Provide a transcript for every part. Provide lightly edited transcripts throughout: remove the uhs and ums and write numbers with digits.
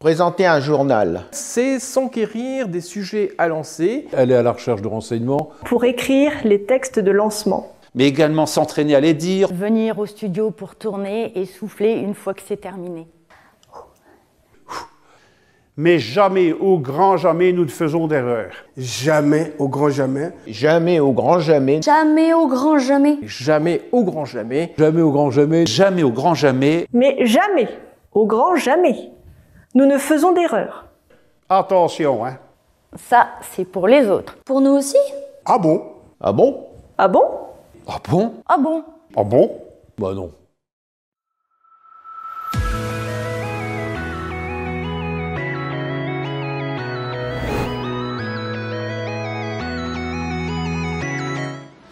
Présenter un journal. C'est s'enquérir des sujets à lancer. Aller à la recherche de renseignements. Pour écrire les textes de lancement. Mais également s'entraîner à les dire. Venir au studio pour tourner et souffler une fois que c'est terminé. Mais jamais, au grand jamais, nous ne faisons d'erreur. Jamais, au grand jamais. Jamais, au grand jamais. Jamais, au grand jamais. Jamais, au grand jamais. Jamais, au grand jamais. Jamais, au grand jamais. Mais jamais, au grand jamais. Nous ne faisons d'erreur. Attention, hein. Ça, c'est pour les autres. Pour nous aussi? Ah bon? Ah bon? Ah bon? Ah bon? Ah bon? Ah bon? Bah non.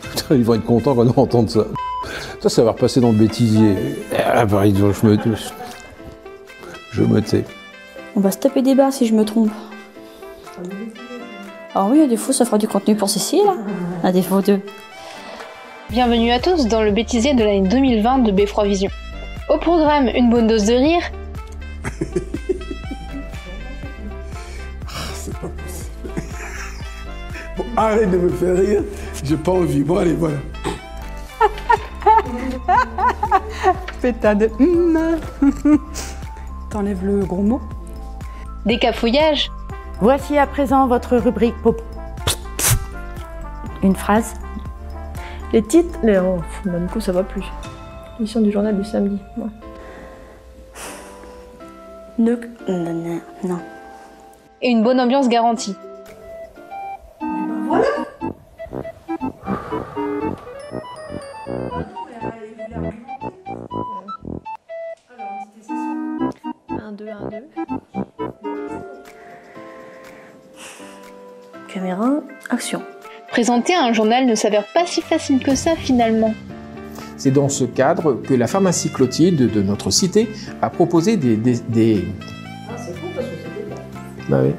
Putain, ils vont être contents quand ils vont entendre ça. Ça va repasser dans le bêtisier. Ah bah, je me tais. On va se taper des barres si je me trompe. Ah oui, à défaut, ça fera du contenu pour Cécile. À défaut de... Bienvenue à tous dans le bêtisier de l'année 2020 de Beffroi Vision. Au programme, une bonne dose de rire. C'est pas possible. Bon, arrête de me faire rire. J'ai pas envie. Bon, allez, voilà. Pétard de... T'enlèves le gros mot. Des cafouillages. Voici à présent votre rubrique pop. Une phrase. Les titres... Oh, bah, du coup, ça va plus. Émission du journal du samedi. Ouais. Non. Et une bonne ambiance garantie. Voilà. 1, 2, 1, 2. Caméra, action. Présenter un journal ne s'avère pas si facile que ça finalement. C'est dans ce cadre que la pharmacie Clotilde de notre cité a proposé des... Ah, c'est fou parce que c'était bien. Bah oui.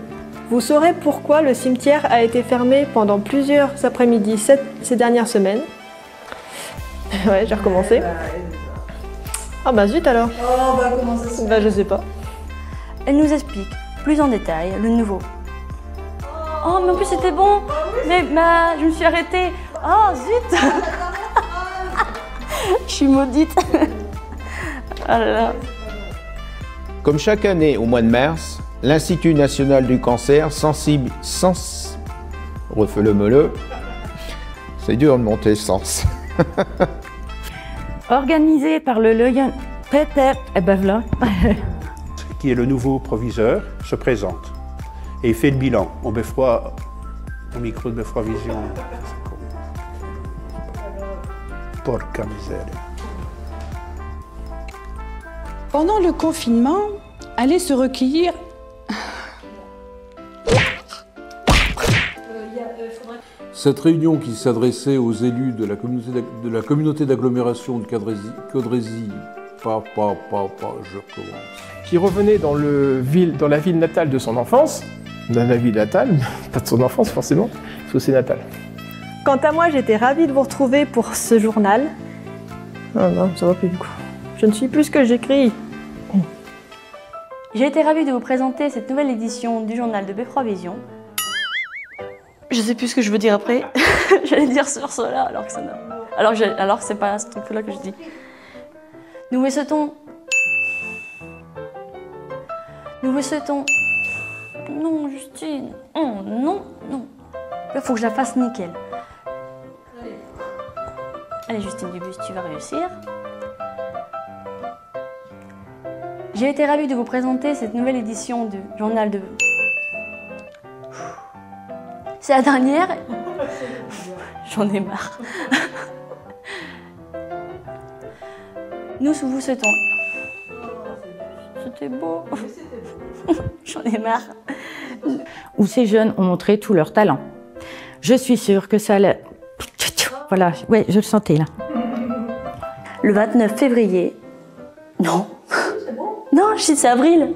Vous saurez pourquoi le cimetière a été fermé pendant plusieurs après-midi ces dernières semaines. Ouais, j'ai recommencé. Ah bah zut alors. Oh bah comment ça se fait? Bah je sais pas. Elle nous explique plus en détail le nouveau. Oh mais en plus c'était bon. Mais je me suis arrêtée. Oh zut. Je suis maudite. Ah là là. Comme chaque année au mois de mars, l'Institut national du cancer refais le moleux. C'est dur de monter sens. Organisé par le Lyon... Eh ben voilà. Qui est le nouveau proviseur, se présente. Et il fait le bilan. Au Beffroi, au micro de Beffroi Vision. Porca miseria. Pendant le confinement, aller se recueillir... Cette réunion qui s'adressait aux élus de la communauté d'agglomération de Caudrésie, je recommence. Qui revenait dans la ville natale de son enfance. Dans la ville natale, pas de son enfance forcément, parce que c'est natal. Quant à moi, j'étais ravie de vous retrouver pour ce journal. Ah non, ça va plus du coup. Je ne suis plus ce que j'écris. J'ai été ravie de vous présenter cette nouvelle édition du journal de Beffroi Vision. Je sais plus ce que je veux dire après. J'allais dire sur cela alors que ça n'a... Alors que c'est pas ce truc-là que je dis. Nous vous souhaitons... Non, Justine. Oh, non. Il faut que je la fasse nickel. Allez, Justine Dubus, tu vas réussir. J'ai été ravie de vous présenter cette nouvelle édition du journal de... C'est la dernière. J'en ai marre. Nous vous souhaitons... C'était beau. J'en ai marre. Où ces jeunes ont montré tout leur talent. Je suis sûre que ça... Voilà, ouais, je le sentais là. Le 29 février... Non. Non, c'est avril.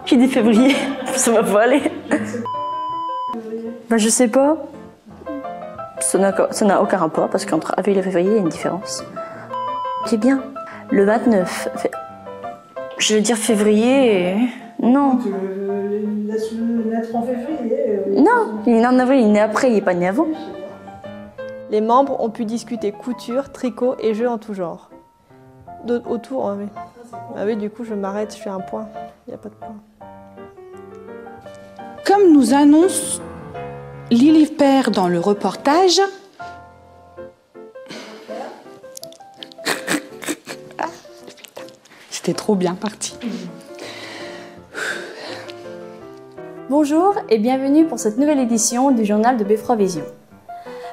J'ai dit février. Ça va pas aller. Bah je sais pas. Ça n'a aucun rapport parce qu'entre avril et février, il y a une différence. C'est bien. Le 29... Je vais dire février et... Non. Laisse-le naître en février. Non, il est né en avril, il est né après, il n'est pas né avant. Les membres ont pu discuter couture, tricot et jeux en tout genre. Autour, oui. Ah oui, du coup, je m'arrête, je fais un point. Il n'y a pas de point. Comme nous annonce Lily Père dans le reportage, c'était trop bien parti. Bonjour et bienvenue pour cette nouvelle édition du journal de Beffroi Vision.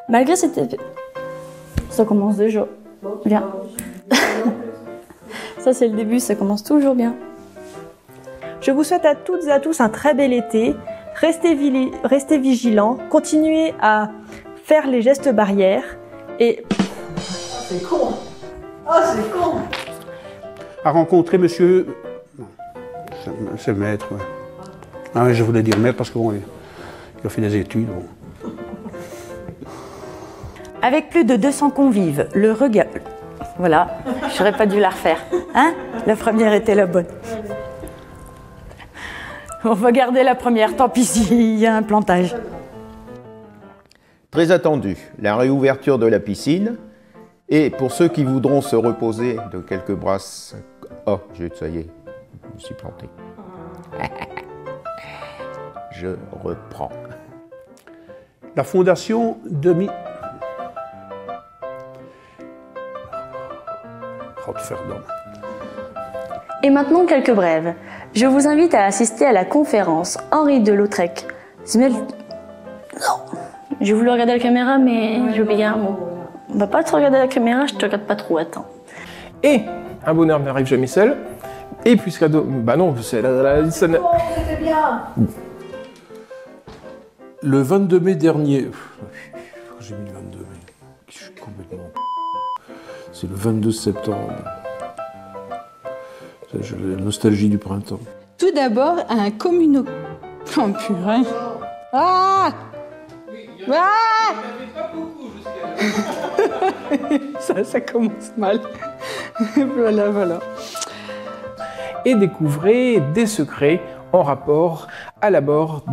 Malgré cette... Ça commence déjà bien. Ça c'est le début, ça commence toujours bien. Je vous souhaite à toutes et à tous un très bel été. Restez vigilants, continuez à faire les gestes barrières et... C'est con. Oh, c'est con. À rencontrer monsieur... Non, c'est le maître, ouais. Ah, je voulais dire maître parce qu'il a fait des études. Bon. Avec plus de 200 convives, le regard... Voilà, j'aurais pas dû la refaire. Hein? La première était la bonne. On va garder la première, tant pis s'il y a un plantage. Très attendu, la réouverture de la piscine. Et pour ceux qui voudront se reposer de quelques brasses... Oh, ça y est, je me suis planté. Je reprends. La fondation Demi... Rotterdam. Et maintenant quelques brèves. Je vous invite à assister à la conférence Henri de Lautrec. Non. J'ai voulu regarder la caméra, mais j'ai oublié un mot. On va pas te regarder la caméra, je te regarde pas trop, attends. Et un bonheur n'arrive jamais seul. Et puis ce cadeau... Bah non, c'est la... C'était bien. Le 22 mai dernier... J'ai mis le 22 mai. Je suis complètement... C'est le 22 septembre. J'ai la nostalgie du printemps. Tout d'abord, un communauté... Oh purée. Ah, ah. Ça commence mal. Voilà. Et découvrez des secrets en rapport à la mort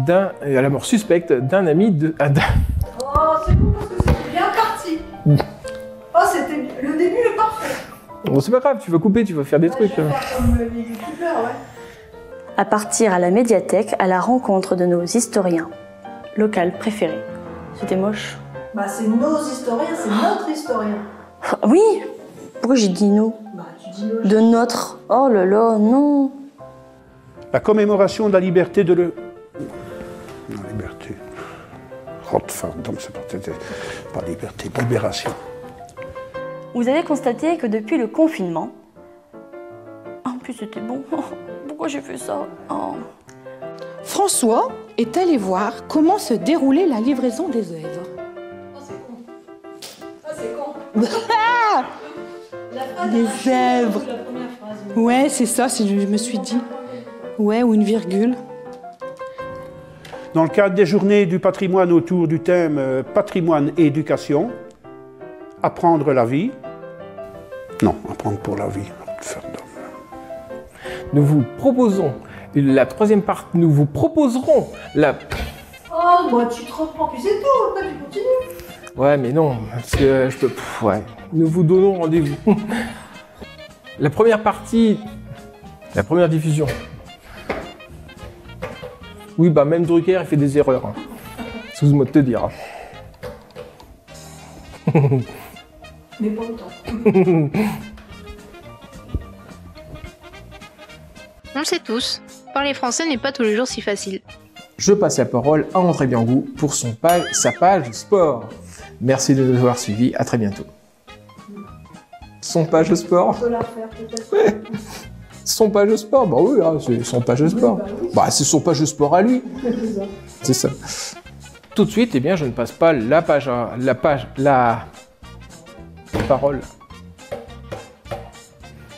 suspecte d'un ami de... Oh, c'est bon parce que c'était bien parti. Oh, c'était... Le début est parfait. Bon, c'est pas grave, tu vas couper, tu vas faire des trucs. Je vais faire comme les youtubeurs, ouais. À partir à la médiathèque à la rencontre de nos historiens. Local préféré. C'était moche. Bah, c'est nos historiens, c'est notre historien. Oui. Pourquoi j'ai dit nous? Bah, tu dis nos. De notre... Oh là là, non. La commémoration de la liberté de le... La liberté... Rotterdam, c'est pas liberté, libération. Vous avez constaté que depuis le confinement... En plus, c'était bon. Pourquoi j'ai fait ça? Oh. François est allé voir comment se déroulait la livraison des œuvres. Oh, c'est con. Oh, c'est con. La phrase Des œuvres. la première phrase. Ouais, c'est ça, je me suis dit. Ouais, ou une virgule. Dans le cadre des journées du patrimoine autour du thème patrimoine et éducation, apprendre la vie. Non, apprendre pour la vie. Nous vous proposons la troisième partie. Nous vous proposerons la... Oh, moi, tu te reprends, puis c'est tout. Après, tu continues. Ouais, mais non, parce que je peux... Ouais. Nous vous donnons rendez-vous. La première partie... La première diffusion. Oui, bah même Drucker, il fait des erreurs. Hein. Excuse-moi de te dire. Mais pas autant. On le sait tous, parler français n'est pas tous les jours si facile. Je passe la parole à André Biangou pour sa page sport. Merci de nous avoir suivis, à très bientôt. Son page sport. On peut la refaire peut-être. Ouais. Son page sport, bah oui, hein, c'est son page sport. Bah c'est son page sport à lui. C'est ça. Tout de suite, eh bien, je ne passe pas la parole.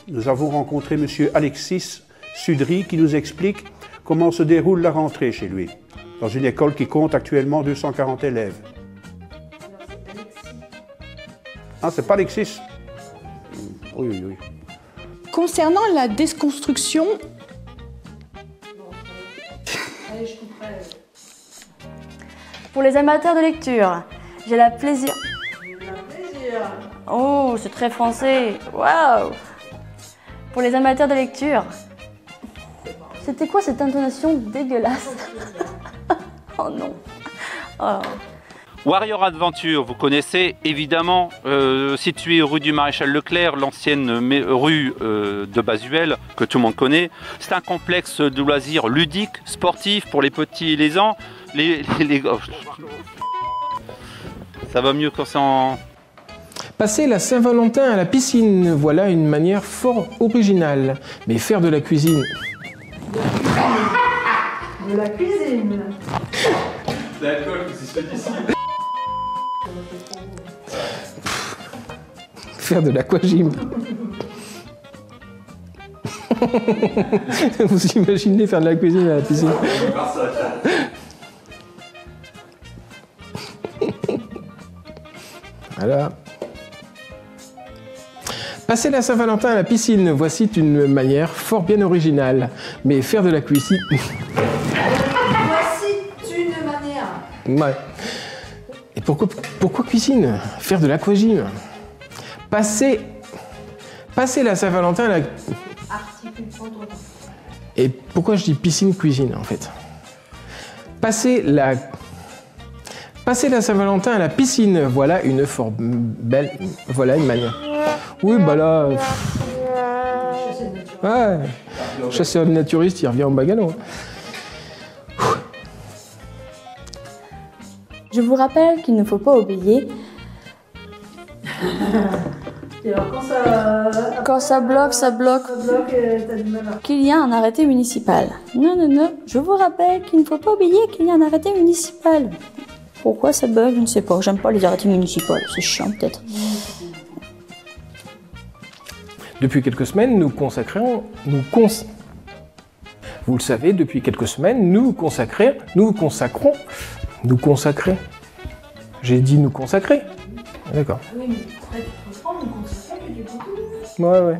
Nous avons rencontré M. Alexis Sudry qui nous explique comment se déroule la rentrée chez lui, dans une école qui compte actuellement 240 élèves. Ah, c'est pas Alexis? Oui. Concernant la déconstruction Allez, je couperai. Pour les amateurs de lecture, j'ai la plaisir. Plaisir. Oh, c'est très français. Waouh. Pour les amateurs de lecture. C'était quoi cette intonation dégueulasse? Oh non. Oh. Warrior Adventure, vous connaissez évidemment, situé rue du Maréchal Leclerc, l'ancienne rue de Basuel, que tout le monde connaît. C'est un complexe de loisirs ludiques, sportifs pour les petits et les ans. Ça va mieux quand c'est en... Passer la Saint-Valentin à la piscine, voilà une manière fort originale. Mais faire de la cuisine... De la cuisine. D'accord, c'est d'ici. Faire de l'aquagym. Vous imaginez faire de la cuisine à la piscine? Voilà. Passer la Saint-Valentin à la piscine, voici une manière fort bien originale. Mais faire de la cuisine... Voici une manière. Ouais. Et pourquoi cuisine? Faire de l'aquagym. Passer la Saint-Valentin à la... Articule sans droit. Et pourquoi je dis piscine-cuisine en fait? Passer la Saint-Valentin à la piscine, voilà une fort belle... Voilà une manière. Oui, bah là... Ouais. Chasseur de naturiste, il revient au bagano. Je vous rappelle qu'il ne faut pas oublier. Et alors quand ça bloque, t'as du mal à... Qu'il y a un arrêté municipal. Non, non, non. Je vous rappelle qu'il ne faut pas oublier qu'il y a un arrêté municipal. Pourquoi ça bug? Je ne sais pas. J'aime pas les arrêtés municipaux. C'est chiant peut-être. Depuis quelques semaines, vous le savez, depuis quelques semaines, nous consacrer. J'ai dit nous consacrer. D'accord. Oui, mais après, tu comprends, nous consacrer, tu dis tout. Ouais.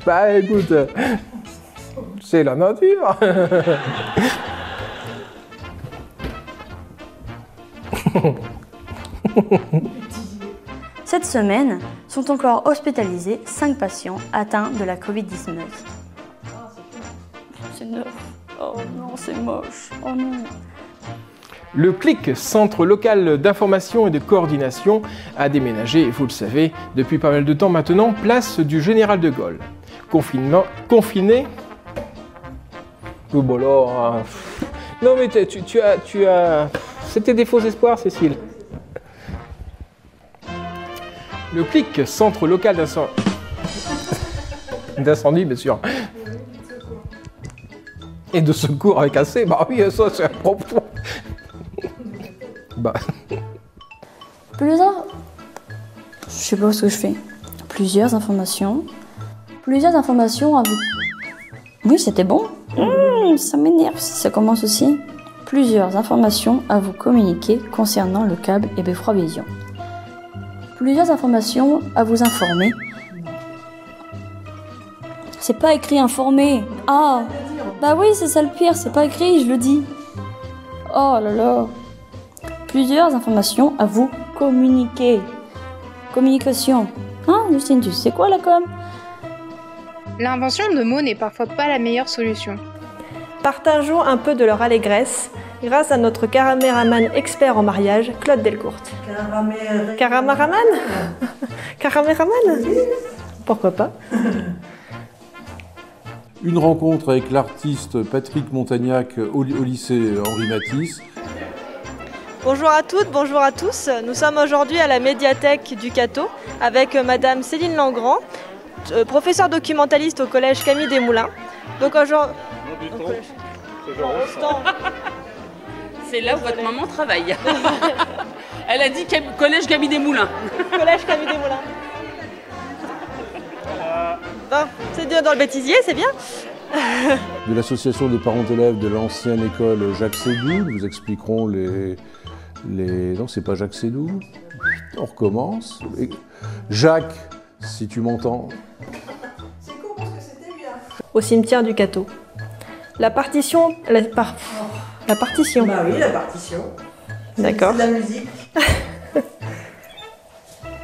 Bah écoute, c'est la nature. Cette semaine, sont encore hospitalisés 5 patients atteints de la Covid-19. C'est neuf. Oh non, c'est moche. Oh non. Le CLIC, Centre local d'information et de coordination, a déménagé, vous le savez, depuis pas mal de temps maintenant, place du Général de Gaulle. Confiné. Oh bon là, non mais tu as... C'était des faux espoirs, Cécile. Le CLIC, Centre local d'incendie, bien sûr. Et de secours avec un C, bah oui, ça c'est un propos. Bah. Plusieurs... Je sais pas ce que je fais. Plusieurs informations à vous... Oui, c'était bon. Ça m'énerve si ça commence aussi. Plusieurs informations à vous communiquer concernant le câble et Beffroi Vision. Plusieurs informations à vous informer. C'est pas écrit informer. Ah, bah oui, c'est ça le pire, c'est pas écrit, je le dis. Oh là là. Plusieurs informations à vous communiquer. Communication. Hein, Justine, tu sais quoi la com? L'invention de mots n'est parfois pas la meilleure solution. Partageons un peu de leur allégresse grâce à notre caméraman expert en mariage, Claude Delcourt. Caméraman? Caméraman? Pourquoi pas? Une rencontre avec l'artiste Patrick Montagnac au lycée Henri Matisse. Bonjour à toutes, bonjour à tous. Nous sommes aujourd'hui à la médiathèque du Cateau avec Madame Céline Langrand, professeure documentaliste au collège Camille Desmoulins. Donc aujourd'hui... C'est là où votre maman travaille. Elle a dit collège Camille Desmoulins. Collège Camille Desmoulins. Bon, c'est bien dans le bêtisier, c'est bien. De l'association des parents d'élèves de l'ancienne école Jacques Sédou, nous expliquerons les... Non, c'est pas Jacques Sédou. On recommence. Jacques, si tu m'entends. au cimetière du Cateau. La partition... La partition. Bah oui, la partition. D'accord. C'est de la musique.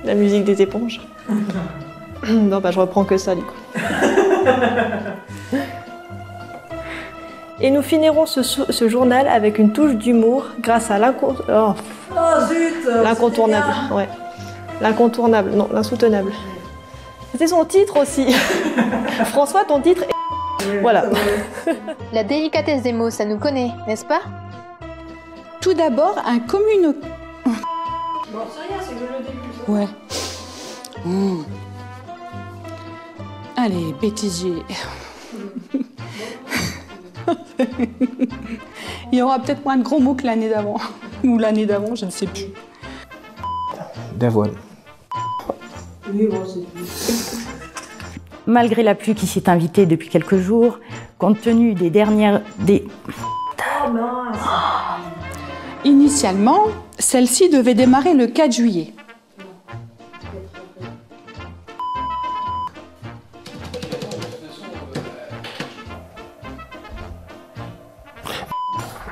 La musique des éponges. Non, bah je reprends que ça du coup. Et nous finirons ce journal avec une touche d'humour grâce à l'incontournable. Ouais. L'incontournable, non, l'insoutenable. C'était son titre aussi. François, ton titre est... Voilà. La délicatesse des mots, ça nous connaît, n'est-ce pas? Tout d'abord, un communauté. Bon, c'est rien, c'est que le début. Ça. Ouais. Allez, bêtisier. Il y aura peut-être moins de gros mots que l'année d'avant. Ou l'année d'avant, je ne sais plus. D'avoine. Oui, bon, c'est... Malgré la pluie qui s'est invitée depuis quelques jours, compte tenu des dernières... Oh mince. Initialement, celle-ci devait démarrer le 4 juillet.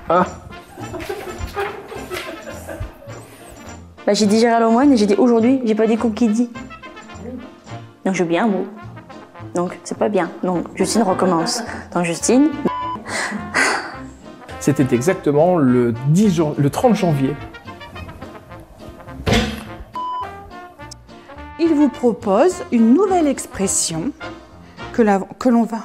Ah. Bah, j'ai dit Gérald Lemoine et j'ai dit aujourd'hui, j'ai pas dit Conquidi. Donc j'ai oublié un mot. Donc c'est pas bien. Donc Justine recommence. Donc Justine. C'était exactement le 30 janvier. Il vous propose une nouvelle expression que l'on va...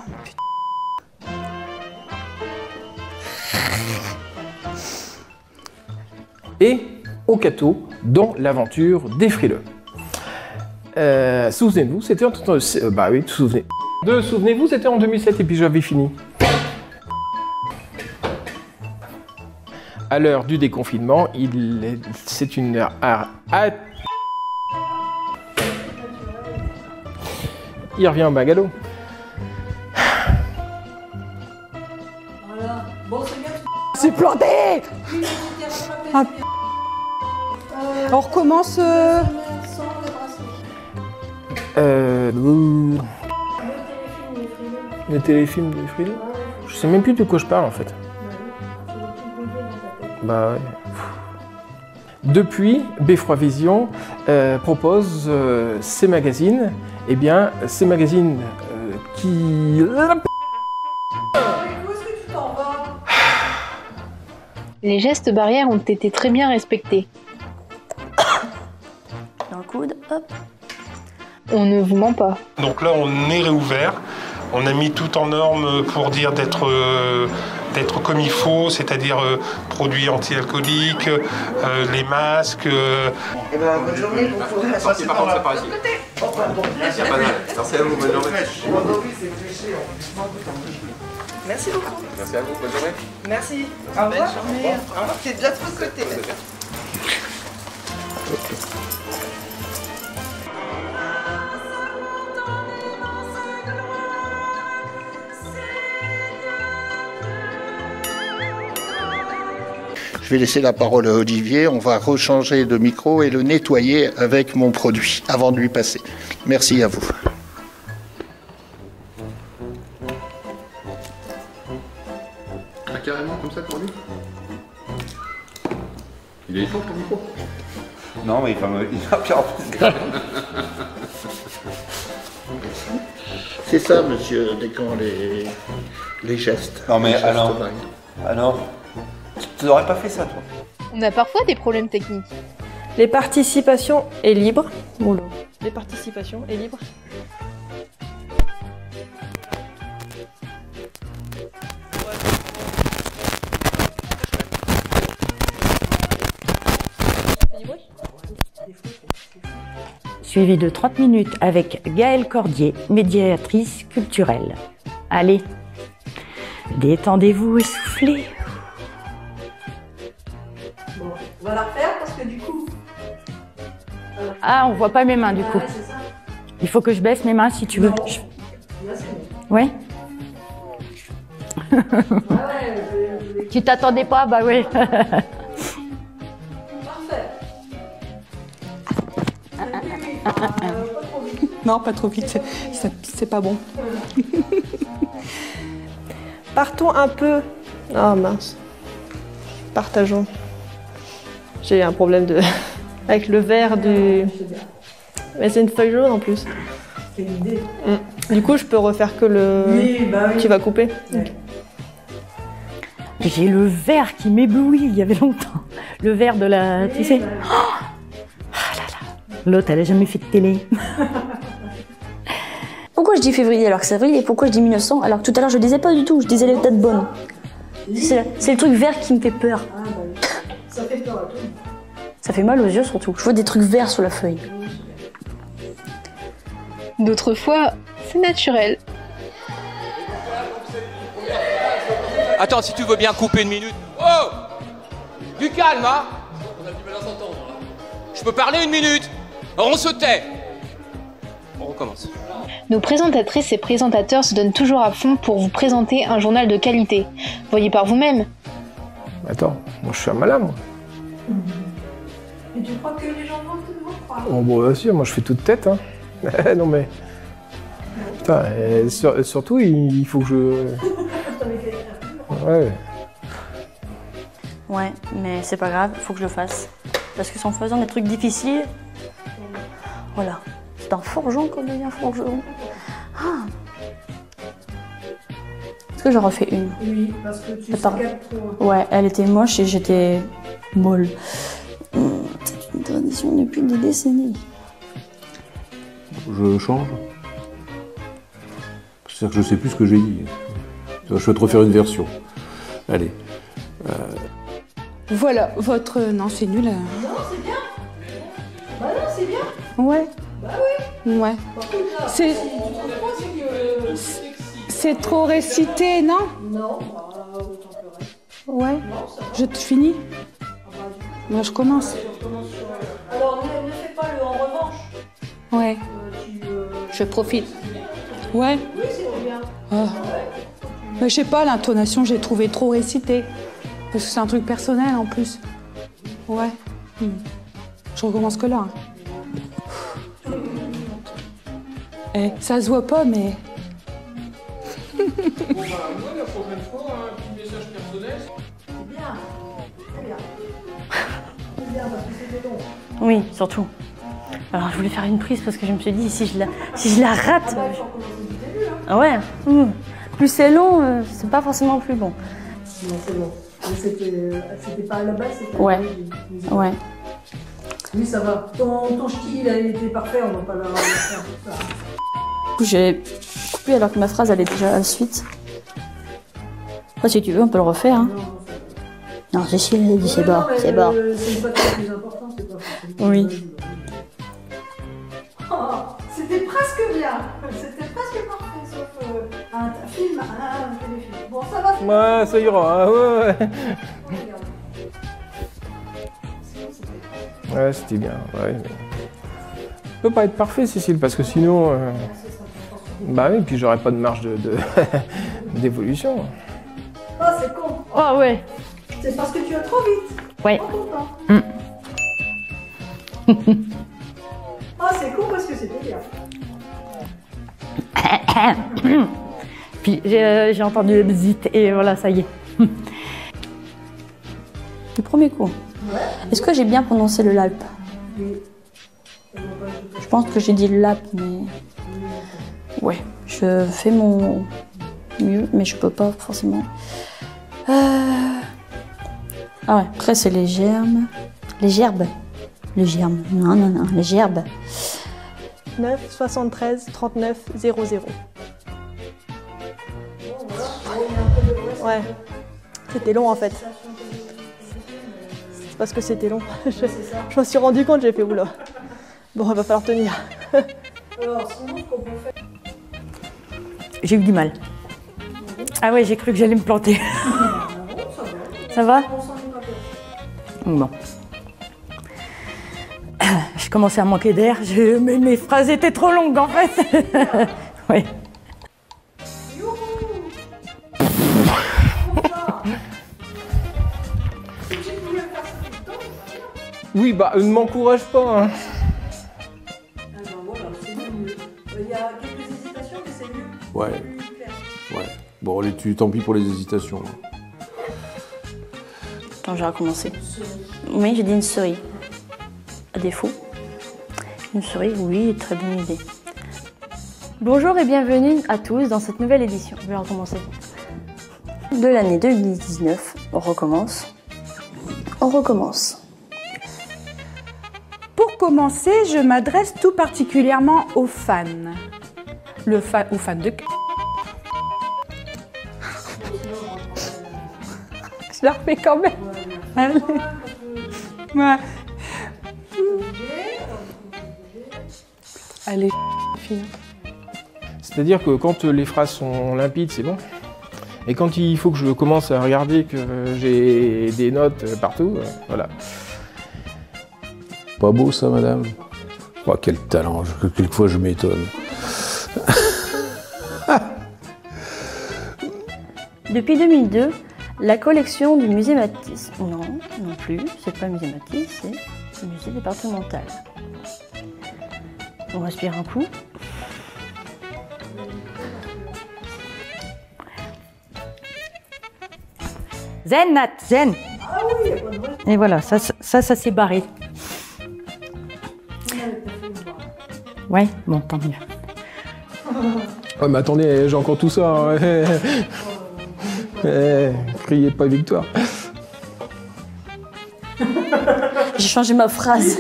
Et au Cateau, dans l'aventure des frileux. Souvenez-vous, c'était en... bah oui, souvenez-vous, c'était en 2007 et puis j'avais fini. À l'heure du déconfinement, c'est une heure... Il revient au bagalo. Voilà. Bon, c'est bien. C'est planté. Ah. On recommence... Le téléfilm des frileux. Je sais même plus de quoi je parle en fait. Bah ouais. Depuis, Beffroi Vision propose ces magazines. Eh bien, ces magazines qui... Où est-ce que tu t'en vas? Les gestes barrières ont été très bien respectés. Dans le coude, hop. On ne vous ment pas. Donc là, on est réouvert. On a mis tout en norme pour dire d'être comme il faut, c'est-à-dire produits anti-alcooliques, les masques. Eh ben, bonne journée, vous pouvez rester par contre, c'est pas ici. Oh, pardon. Merci, merci à vous, bonne journée. Merci beaucoup. Merci à vous, bonne journée. Merci. Au revoir. Au revoir, c'est déjà de l'autre côté. Je vais laisser la parole à Olivier. On va rechanger de micro et le nettoyer avec mon produit avant de lui passer. Merci à vous. Ah, carrément comme ça pour lui? Il est fort ton micro? Non, mais il va bien en plus. C'est ça, monsieur Descamps, les gestes. Non, mais les gestes alors, barrières. alors, tu n'aurais pas fait ça, toi? On a parfois des problèmes techniques. Les participations est libre. Bon, les participations est libre. Suivi de 30 minutes avec Gaëlle Cordier, médiatrice culturelle. Allez, détendez-vous et soufflez. Bon, on va la refaire parce que du coup... Ah, on voit pas mes mains du coup. c'est ça. Il faut que je baisse mes mains si tu veux. Là, c'est bon. Ouais. Tu t'attendais pas? Bah ouais. Parfait. Non, pas trop vite, c'est pas bon. Partons un peu... Oh mince. Partageons. J'ai un problème de... avec le vert du... Mais c'est une feuille jaune en plus. C'est une idée. Du coup, je peux refaire que le... Oui, bah oui. Tu vas couper. Ouais. J'ai le verre qui m'éblouit il y avait longtemps. Le verre de la... Tu sais. L'autre, elle a jamais fait de télé. Pourquoi je dis février alors que c'est avril et pourquoi je dis 1900 alors que tout à l'heure je disais pas du tout, je disais les dates bonnes. C'est le truc vert qui me fait peur. Ah, bah oui. Ça fait peur à tout. Ça fait mal aux yeux surtout. Je vois des trucs verts sur la feuille. D'autres fois, c'est naturel. Attends, si tu veux bien couper une minute. Oh! Du calme, hein? On a du mal à s'entendre. Je peux parler une minute? On se tait. On recommence. Nos présentatrices et présentateurs se donnent toujours à fond pour vous présenter un journal de qualité. Voyez par vous-même. Attends, moi je suis un malin, moi. Et tu crois que les gens vont te croire? Oh, bon, bien sûr, moi je fais toute tête, hein. Non mais... Putain, surtout, il faut que je... Ouais. Ouais, mais c'est pas grave, il faut que je le fasse. Parce que c'est en faisant des trucs difficiles... Voilà. C'est un forgeron qu'on devient forgeron. Ah. Est-ce que j'en refais une? Oui, parce que tu Attends. scapes trop. Ouais, elle était moche et j'étais molle. C'est une tradition depuis des décennies. Je change. C'est-à-dire que je sais plus ce que j'ai dit. Je vais te refaire une version. Allez. Voilà, votre... Non, c'est nul. Non, c'est bien. Bah non, c'est bien. Ouais. Bah oui. Ouais. Par contre, là, C'est- si tu trouves pas, c'est que... C'est trop récité, non? Non, bah autant que le reste. Ouais. Non, ça va. Je finis? Moi, je commence. Alors, ne fais pas le en revanche. Ouais. Tu... Je profite. Ouais. Oui, c'était bien. Ah. Mais je sais pas, l'intonation, j'ai trouvé trop récité. Parce que c'est un truc personnel en plus. Ouais. Je recommence que là. Eh, ça se voit pas, mais. Bon, bah, moi, la prochaine fois, un petit message personnel. C'est bien. C'est bien. C'est bien parce que c'était long. Oui, surtout. Alors, je voulais faire une prise parce que je me suis dit, si je la rate... Ah bah, il faut recommencer du début, hein. Ah ouais. Plus c'est long, c'est pas forcément plus bon. Non, c'est bon. Mais c'était pas à la base, c'était... Ouais. Ouais. Oui, ça va. Ton ch'ti, il a été parfait, on va pas la faire tout ça. Du coup, j'ai coupé alors que ma phrase elle est déjà à la suite. Après, si tu veux, on peut le refaire. Hein. Non, c'est si, elle a dit c'est bon, c'est bon. C'est pas le plus important, c'est pas forcément... Oui. Oh, c'était presque bien. C'était presque parfait, sauf un film, un téléfilm. Bon, ça va. Ouais, ça ira, hein, ouais. Ouais, c'était bien, ouais. Mais... Ça peut pas être parfait, Cécile, parce que sinon... Bah oui, puis j'aurais pas de marge d'évolution. Oh, c'est con. Oh ouais. C'est parce que tu vas trop vite. Ouais. Trop content. Oh, c'est con parce que c'était bien. Puis j'ai entendu le bzit et voilà, ça y est. Le premier coup. Ouais. Est-ce que j'ai bien prononcé le LALP? Oui. Je pense que j'ai dit le LALP, mais... Ouais, je fais mon mieux, mais je peux pas forcément. Ah ouais, après c'est les germes. Les gerbes. Les germes. Non, non, non, les gerbes. 9 73 39 00. Ouais. C'était long en fait. C'est parce que c'était long. Je me suis rendu compte, j'ai fait oula. Bon, il va falloir tenir. Alors, sinon, ce qu'on peut faire... J'ai eu du mal. Ah ouais, j'ai cru que j'allais me planter. Ça va? Bon. Je commençais à manquer d'air. Mes phrases étaient trop longues en fait. Oui. Oui, bah, ne m'encourage pas, hein. Ah ben voilà, c'est mieux. Il y a quelques hésitations, mais c'est mieux. Ouais. Plus clair. Ouais. Bon, tant pis pour les hésitations. Attends, j'ai recommencé. Oui, j'ai dit une souris. À défaut. Une souris, oui, très bonne idée. Bonjour et bienvenue à tous dans cette nouvelle édition. Je vais recommencer. De l'année 2019, on recommence. On recommence. Pour commencer, je m'adresse tout particulièrement aux fans. Aux fans de... Je la refais quand même. Allez. Ouais. Allez, fille. C'est-à-dire que quand les phrases sont limpides, c'est bon. Et quand il faut que je commence à regarder que j'ai des notes partout, voilà. Pas beau ça, madame? Oh, quel talent, quelquefois je m'étonne. Depuis 2002, la collection du musée Matisse. Non, non plus, c'est pas le musée Matisse, c'est le musée départemental. On respire un coup. Zen, Nat, zen. Ah oui, pas de vrai. Et voilà, ça s'est barré. Ouais, bon, tant mieux. Ouais, mais attendez, j'ai encore tout ça. Hein. Criez pas victoire. J'ai changé ma phrase.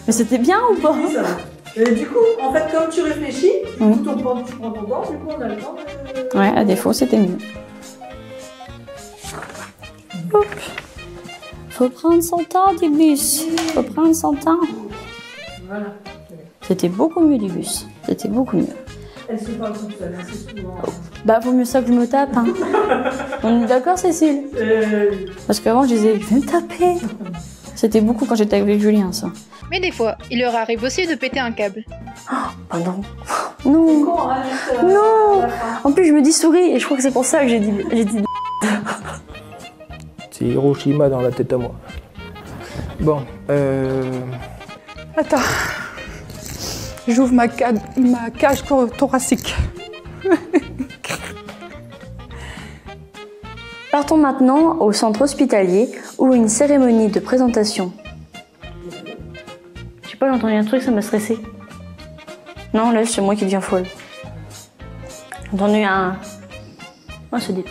Mais c'était bien ou pas? Oui, ça va. Et du coup, en fait, comme tu réfléchis, tu prends ton temps, du coup, on a le temps de... Ouais, à défaut, c'était mieux. Hop. Faut prendre son temps du bus. Faut prendre son temps. Voilà. C'était beaucoup mieux du bus. C'était beaucoup mieux. Elle se parle toute seule, hein, c'est souvent... Bah, vaut mieux ça que je me tape, hein. On est d'accord, Cécile? Parce qu'avant, je disais, je vais me taper. C'était beaucoup quand j'étais avec Julien, ça. Mais des fois, il leur arrive aussi de péter un câble. Oh non. Non. Non. En plus, je me dis souris et je crois que c'est pour ça que j'ai dit... C'est Hiroshima dans la tête à moi. Bon, Attends. J'ouvre ma cage thoracique. Partons maintenant au centre hospitalier où une cérémonie de présentation. Je sais pas, j'ai entendu un truc, ça m'a stressé. Non, là, c'est moi qui deviens folle. J'ai entendu un... Oh, c'est des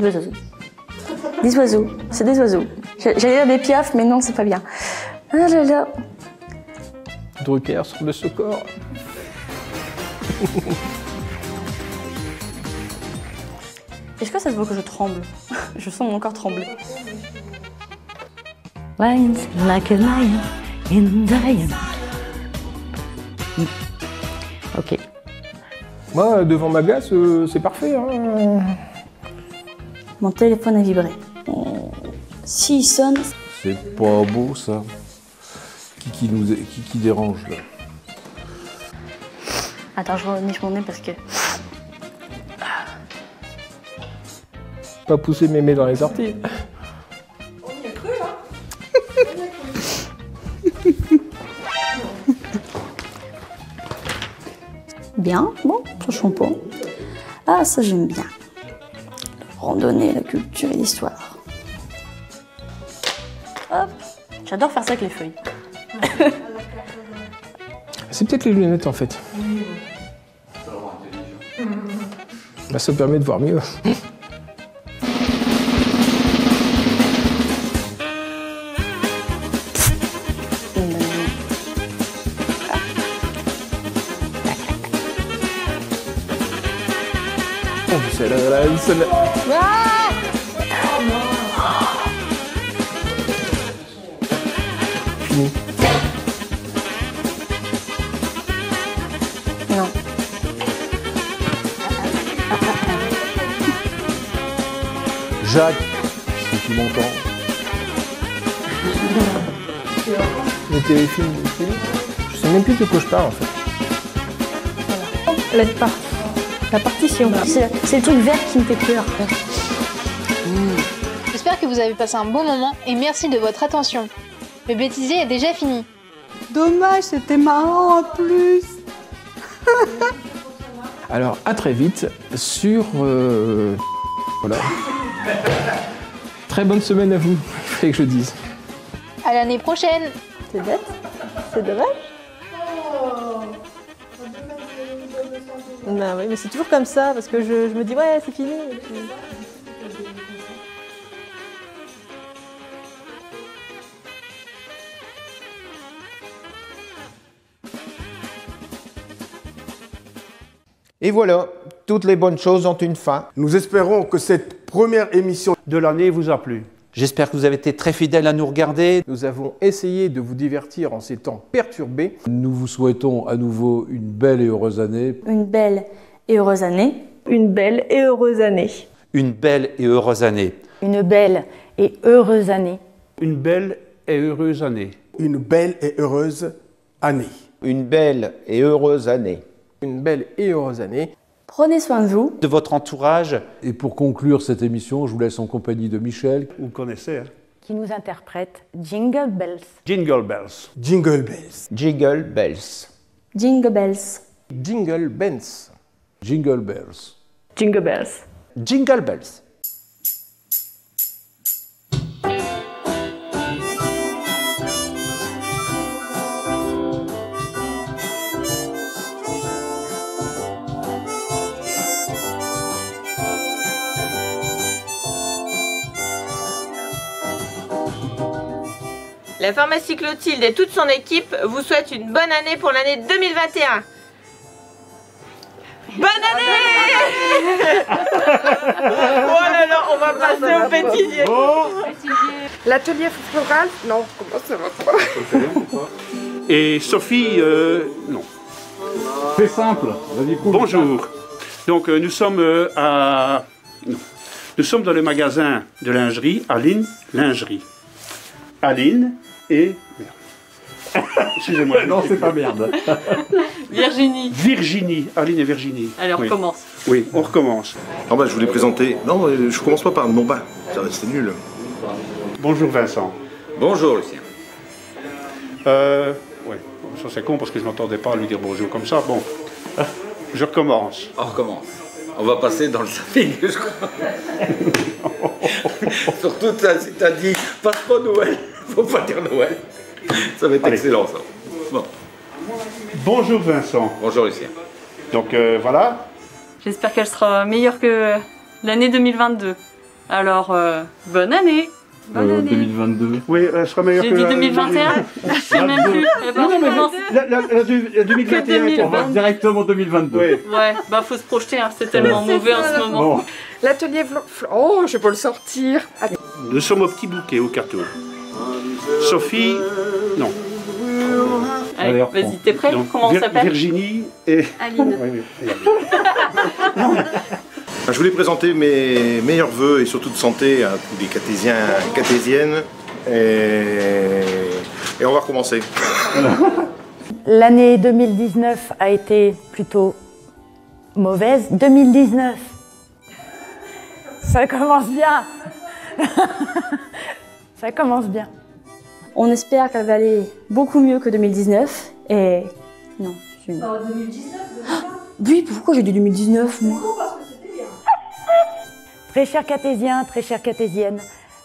oiseaux. Des oiseaux, c'est des oiseaux. J'allais dire des piafs, mais non, c'est pas bien. Ah là là. Drucker sur le secours. Est-ce que ça se voit que je tremble? Je sens mon corps trembler. Lines like a lion in diamond. Ok. Moi, devant ma glace, c'est parfait. Hein. Mon téléphone a vibré. S'il sonne... C'est pas beau ça. Qui dérange là? Attends, je reniche mon nez parce que... Pas pousser mémé dans les orties. On y a cru, là. Bien, bon, franchement pas. Ah, ça j'aime bien. Randonnée, la culture et l'histoire. Hop, j'adore faire ça avec les feuilles. C'est peut-être les lunettes en fait. Bah, ça permet de voir mieux. Oh, celle-là. Ah Fini. Non. Jacques, si tu m'entends. Les téléfilms, je sais même plus de quoi je parle en fait. La partition. C'est le truc vert qui me fait peur. J'espère que vous avez passé un bon moment et merci de votre attention. Le bêtisier est déjà fini. Dommage, c'était marrant en plus. Alors à très vite sur... Voilà. Très bonne semaine à vous, il fallait que je dise. À l'année prochaine. C'est bête. C'est dommage. Bah oui, mais c'est toujours comme ça, parce que je me dis, ouais, c'est fini. Et puis... Et voilà, toutes les bonnes choses ont une fin. Nous espérons que cette première émission de l'année vous a plu. J'espère que vous avez été très fidèles à nous regarder. Nous avons essayé de vous divertir en ces temps perturbés. Nous vous souhaitons à nouveau une belle et heureuse année. Une belle et heureuse année. Une belle et heureuse année. Une belle et heureuse année. Une belle et heureuse année. Une belle et heureuse année. Une belle et heureuse année. Une belle et heureuse année. Une belle et heureuse année. Prenez soin de vous. De votre entourage. Et pour conclure cette émission, je vous laisse en compagnie de Michel. Vous le connaissez, hein? Qui nous interprète Jingle Bells. Jingle Bells. Jingle Bells. Jingle Bells. Jingle Bells. Jingle Bells. Jingle Bells. Jingle Bells. Jingle Bells. La pharmacie Clotilde et toute son équipe vous souhaitent une bonne année pour l'année 2021. Bonne année! Oh là là, on va passer au pétisier. L'atelier floral, non, comment ça va pas? Et Sophie, non. C'est simple. Bonjour. Donc nous sommes à... Non. Nous sommes dans le magasin de lingerie, Aline Lingerie. Aline et... Excusez-moi. Non, c'est pas merde. Virginie. Virginie, Aline et Virginie. Allez, on Oui. recommence. Oui, on recommence. Non, bah, je voulais présenter. Non, je commence pas par mon bas. C'est nul. Bonjour Vincent. Bonjour Lucien. Ouais, ça c'est con parce que je n'entendais pas lui dire bonjour comme ça. Bon, je recommence. On recommence. On va passer dans le zapping, je crois. Surtout, si t'as dit, passe pas Noël. Faut pas dire Noël. Ça va être excellent, ça. Bon. Bonjour Vincent. Bonjour Lucien. Donc voilà. J'espère qu'elle sera meilleure que l'année 2022. Alors, bonne année. Bonne année. 2022. Oui, elle sera meilleure J'ai que dit la- 2021. Je sais même plus. Eh ben, Non, on mais commence. la 2021. On va directement 2022. Oui. Ouais, bah faut se projeter, hein. C'est tellement mauvais en ce moment. Bon. L'atelier oh, je peux le sortir. Nous sommes au petit bouquet, au carton. Sophie, non. Allez, vas-y, t'es prêt? Donc, Comment on s'appelle? Virginie et... Aline. Oui, oui, et Aline. Je voulais présenter mes meilleurs vœux et surtout de santé à tous les cathésiens et cathésiennes. Et on va recommencer. L'année 2019 a été plutôt mauvaise. 2019, ça commence bien. Ça commence bien. On espère qu'elle va aller beaucoup mieux que 2019. Et non, je... 2019, Oui, pourquoi j'ai dit 2019 moi? parce que c'était bien. Très chers cathésiens, très chères cathésiennes,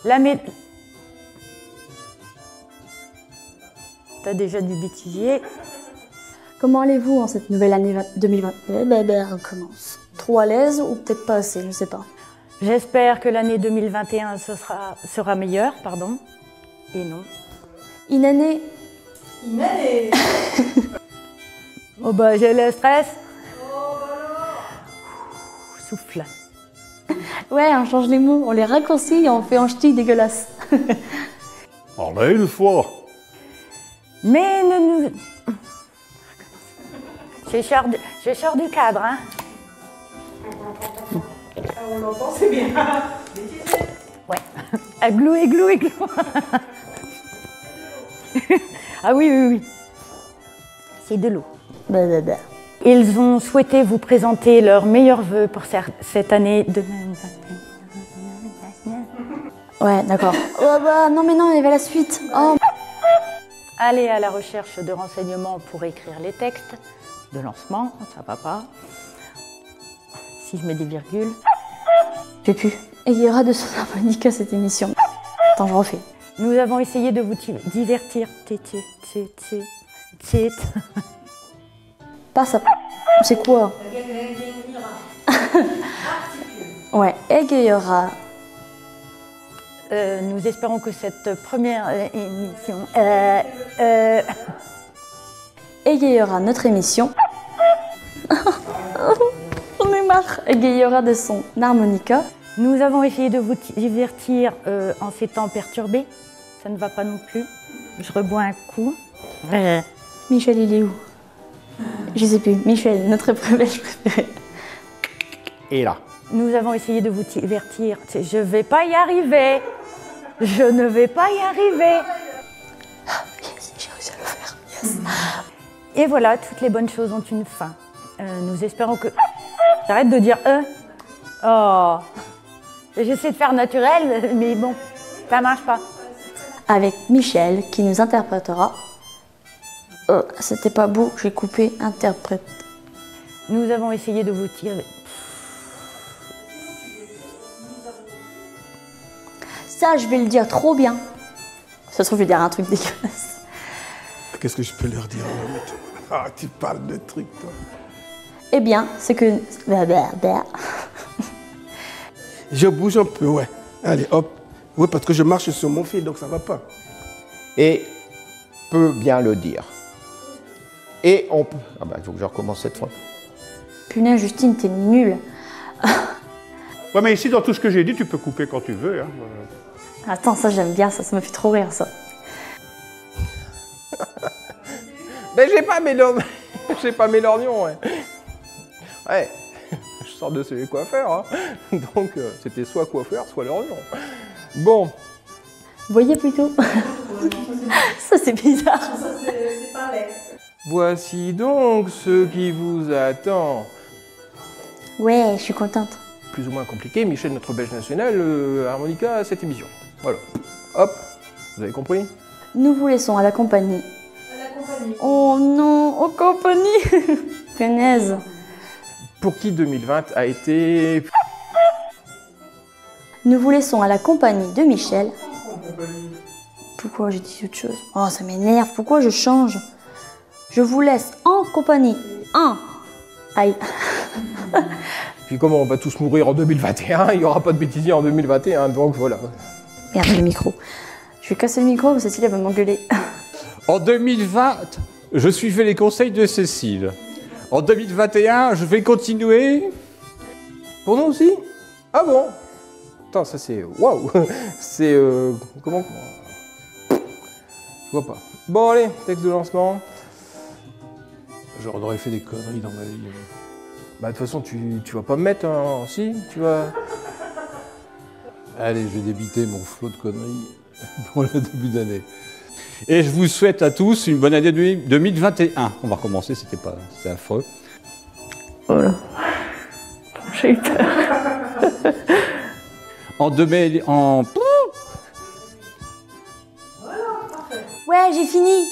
l'année... T'as déjà du bêtisier. Comment allez-vous en cette nouvelle année 2020? On commence. Trop à l'aise ou peut-être pas assez, je sais pas. J'espère que l'année 2021 sera meilleure, pardon. Et non. Une année. Une année. Oh bah j'ai le stress. Souffle. Ouais, on change les mots, on les raccourcit et on fait un ch'ti dégueulasse. Allez, une fois. Mais ne nous... Je sors du cadre, hein. On l'entend, c'est bien. Ouais. Églou, églou, églou. Ah oui, oui, oui. C'est de l'eau. Ils ont souhaité vous présenter leurs meilleurs vœux pour cette année 2021. Ouais, d'accord. Oh bah non mais non, il y avait la suite. Oh. Allez à la recherche de renseignements pour écrire les textes de lancement, ça va pas. si je mets des virgules. J'ai pu. Égayera de son harmonica cette émission. Attends, je refais. Nous avons essayé de vous divertir. Pas ça. C'est quoi? Ouais, égayera. Nous espérons que cette première émission égayera notre émission. On est marre. Égayera de son harmonica. Nous avons essayé de vous divertir en ces temps perturbés. Ça ne va pas non plus. Je rebois un coup. Michel, il est où? Je sais plus. Michel, notre belge préféré. Et là. Nous avons essayé de vous divertir. Je vais pas y arriver. Je ne vais pas y arriver. Yes, j'ai réussi à le faire. Yes. Et voilà, toutes les bonnes choses ont une fin. Nous espérons que... J'arrête de dire Oh. J'essaie de faire naturel, mais bon, ça marche pas. Avec Michel qui nous interprétera. C'était pas beau, j'ai coupé interprète. Nous avons essayé de vous tirer. Ça, je vais le dire trop bien. Ça se trouve, je vais dire un truc dégueulasse. Qu'est-ce que je peux leur dire? Ah, tu parles de trucs, toi. Eh bien, c'est que... Je bouge un peu, ouais. Allez, hop. Oui, parce que je marche sur mon fil, donc ça va pas. Et peut bien le dire. Et on peut... Ah bah, il faut que je recommence cette fois. Punaise, Justine, t'es nulle. Ouais, mais ici, dans tout ce que j'ai dit, tu peux couper quand tu veux. Hein. Attends, ça, j'aime bien, ça me fait trop rire, ça. Ben, j'ai pas mes lorgnons, ouais. Ouais, je sors de chez les coiffeurs, hein. Donc c'était soit coiffeur, soit lorgnon. Bon. Voyez plutôt. Ça, c'est bizarre. Ça, c'est pas laid. Voici donc ce qui vous attend. Ouais, je suis contente. Plus ou moins compliqué, Michel, notre belge national, harmonica à cette émission. Voilà. Hop, vous avez compris? Nous vous laissons à la compagnie. Oh non, aux compagnies. Punaise. Pour qui 2020 a été... Nous vous laissons à la compagnie de Michel. Pourquoi j'ai dit autre chose? Oh, ça m'énerve. Pourquoi je change? Je vous laisse en compagnie. Aïe. Puis comme on va tous mourir en 2021, il n'y aura pas de bêtisier en 2021, donc voilà. Merde, le micro. Je vais casser le micro, Cécile va m'engueuler. En 2020, je suivais les conseils de Cécile. En 2021, je vais continuer. Pour nous aussi? Ah bon? Attends, ça c'est... Waouh. C'est... Comment? Je vois pas. Bon allez, texte de lancement. J'aurais fait des conneries dans ma vie. Bah de toute façon, tu vas pas me mettre un... Si, tu vas... Allez, je vais débiter mon flot de conneries pour le début d'année. Et je vous souhaite à tous une bonne année 2021. On va recommencer, c'était affreux. Voilà. J'ai eu peur. en... Ouais, j'ai fini.